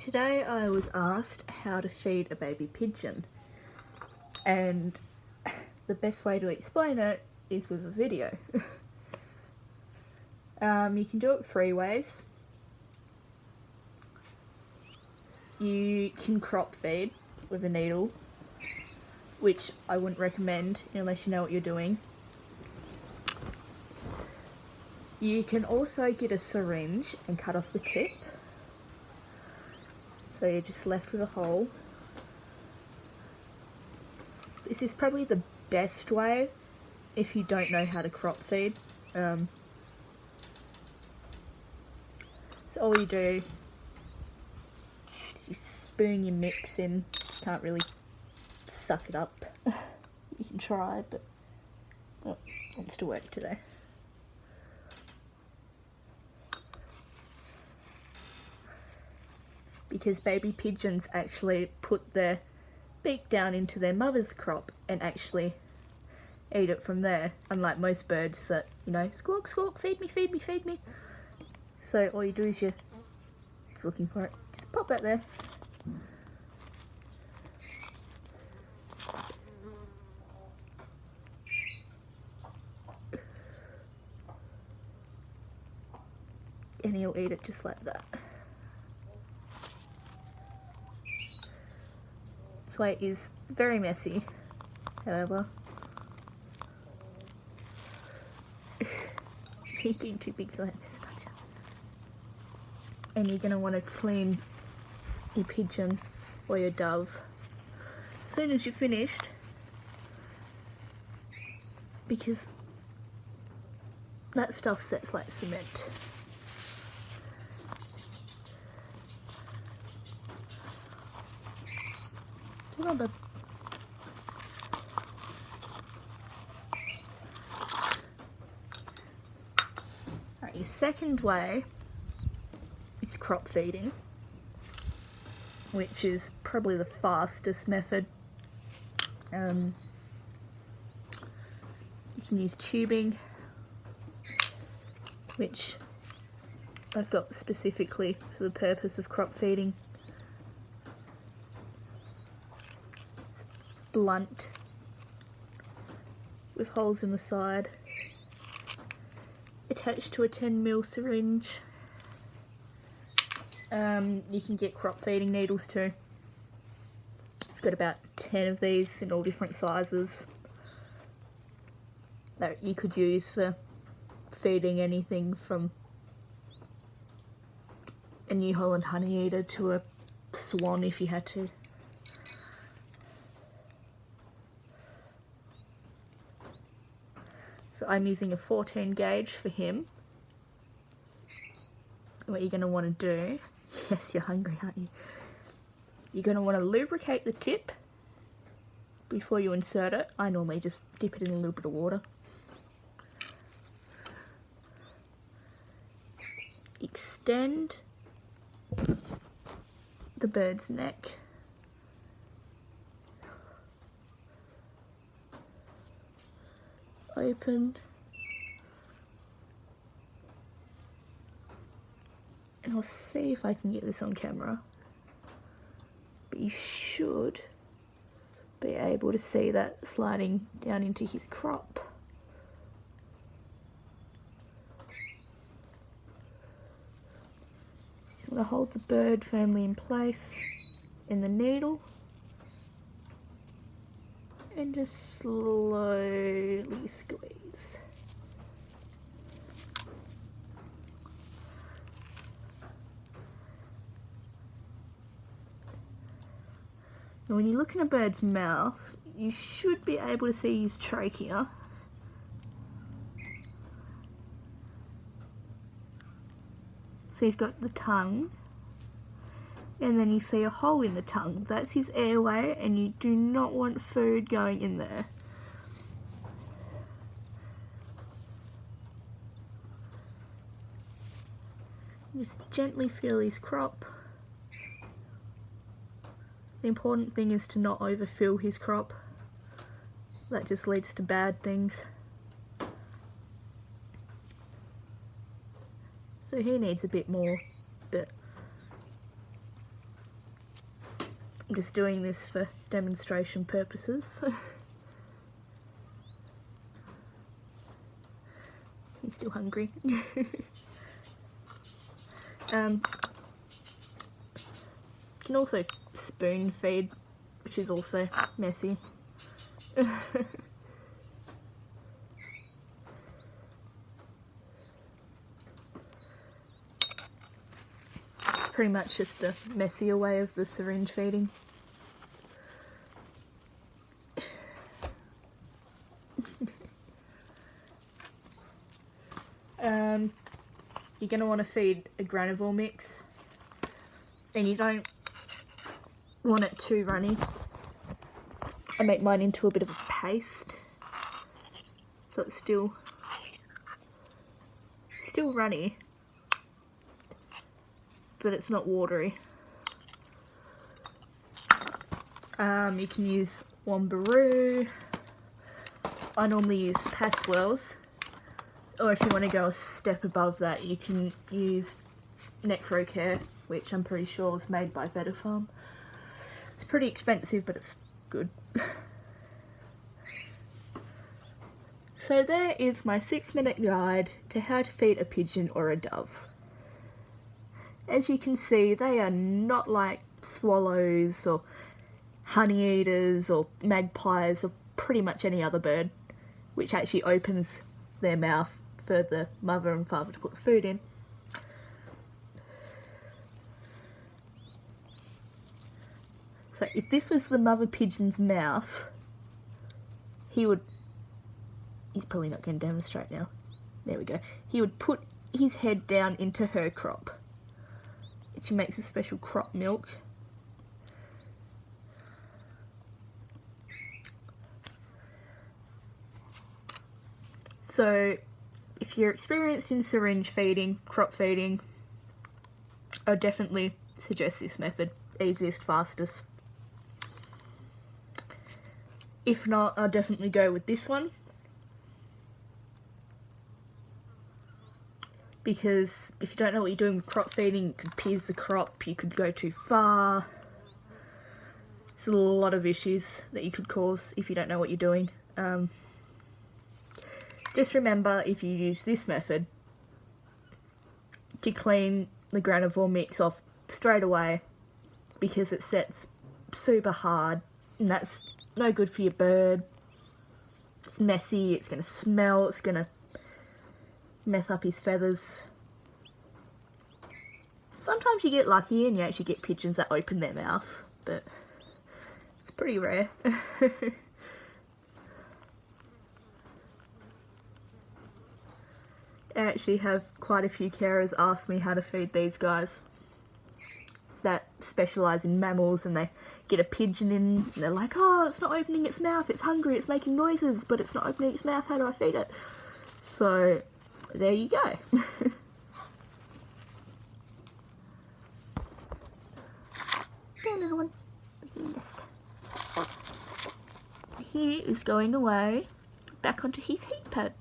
Today I was asked how to feed a baby pigeon, and the best way to explain it is with a video. You can do it 3 ways. You can crop feed with a needle, which I wouldn't recommend unless you know what you're doing. You can also get a syringe and cut off the tip, so you're just left with a hole. This is probably the best way if you don't know how to crop feed. So all you do is you spoon your mix in. You can't really suck it up. You can try, but it wants to work today. Because baby pigeons actually put their beak down into their mother's crop and actually eat it from there, unlike most birds that, you know, squawk, squawk, feed me, feed me, feed me. So all you do is you're looking for it, just pop that there. And he'll eat it just like that. This way is very messy, however. You're getting too big for that mess, aren't you? And you're going to want to clean your pigeon or your dove as soon as you're finished, because that stuff sets like cement. Right, your second way is crop feeding, which is probably the fastest method. You can use tubing, which I've got specifically for the purpose of crop feeding. Blunt with holes in the side, attached to a 10mm syringe. You can get crop feeding needles too. I've got about 10 of these in all different sizes that you could use for feeding anything from a New Holland honeyeater to a swan if you had to. So I'm using a 14 gauge for him. What you're going to want to do, yes, you're hungry, aren't you? You're going to want to lubricate the tip before you insert it. I normally just dip it in a little bit of water. Extend the bird's neck. Open, and I'll see if I can get this on camera, but you should be able to see that sliding down into his crop. Just want to hold the bird firmly in place in the needle and just slowly squeeze. Now when you look in a bird's mouth, you should be able to see his trachea. So you've got the tongue, and then you see a hole in the tongue. That's his airway, and you do not want food going in there. Just gently feel his crop. The important thing is to not overfill his crop. That just leads to bad things. So he needs a bit more, but I'm just doing this for demonstration purposes. He's still hungry. You can also spoon feed, which is also messy. It's pretty much just a messier way of the syringe feeding. You're going to want to feed a granivore mix, and you don't want it too runny. I make mine into a bit of a paste, so it's still runny, but it's not watery. You can use Wombaroo. I normally use Passwells, or if you want to go a step above that, you can use Necrocare, which I'm pretty sure is made by Vetafarm. It's pretty expensive, but it's good. So there is my 6-minute guide to how to feed a pigeon or a dove. As you can see, they are not like swallows or honey eaters or magpies or pretty much any other bird, which actually opens their mouth for the mother and father to put the food in. So if this was the mother pigeon's mouth, he's probably not going to demonstrate now. There we go. He would put his head down into her crop. She makes a special crop milk. So if you're experienced in syringe feeding, crop feeding, I would definitely suggest this method. Easiest, fastest. If not, I'll definitely go with this one, because if you don't know what you're doing with crop feeding, you could pierce the crop, you could go too far. There's a lot of issues that you could cause if you don't know what you're doing. Just remember, if you use this method, to clean the granivore mix off straight away, because it sets super hard, and that's no good for your bird. It's messy, it's going to smell, it's going to mess up his feathers. Sometimes you get lucky and you actually get pigeons that open their mouth, but it's pretty rare. I actually have quite a few carers ask me how to feed these guys that specialise in mammals, and they get a pigeon in and they're like, oh, it's not opening its mouth, it's hungry, it's making noises, but it's not opening its mouth, how do I feed it? So there you go. Go, little one. He is going away back onto his heat pad.